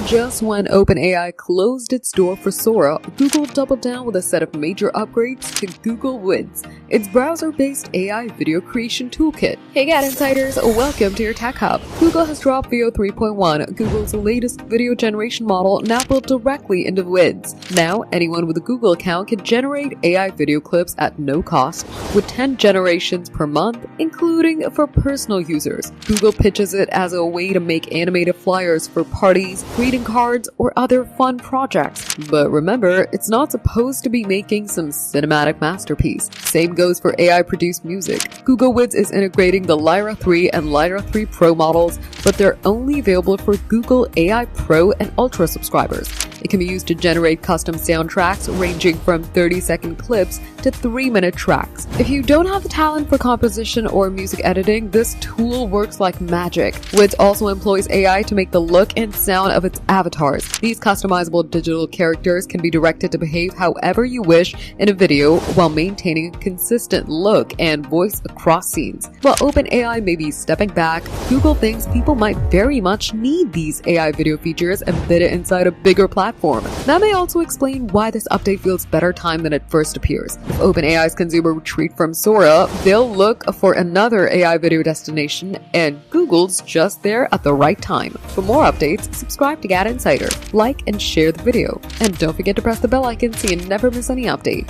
Just when OpenAI closed its door for Sora, Google doubled down with a set of major upgrades to Google Vids, its browser-based AI video creation toolkit. Hey GadInsiders, welcome to your Tech Hub. Google has dropped Veo 3.1, Google's latest video generation model now built directly into Vids. Now, anyone with a Google account can generate AI video clips at no cost, with 10 generations per month, including for personal users. Google pitches it as a way to make animated flyers for parties, greeting cards, or other fun projects. But remember, it's not supposed to be making some cinematic masterpiece. Same goes for AI-produced music. Google Vids is integrating the Lyria 3 and Lyria 3 Pro models, but they're only available for Google AI Pro and Ultra subscribers. It can be used to generate custom soundtracks ranging from 30-second clips to 3-minute tracks. If you don't have the talent for composition or music editing, this tool works like magic. Vids also employs AI to make the look and sound of its avatars. These customizable digital characters can be directed to behave however you wish in a video while maintaining a consistent look and voice across scenes. While OpenAI may be stepping back, Google thinks people might very much need these AI video features embedded inside a bigger platform. That may also explain why this update feels better timed than it first appears. If OpenAI's consumer retreat from Sora, they'll look for another AI video destination, and Google's just there at the right time. For more updates, subscribe to GadInsider, like and share the video, and don't forget to press the bell icon so you never miss any update.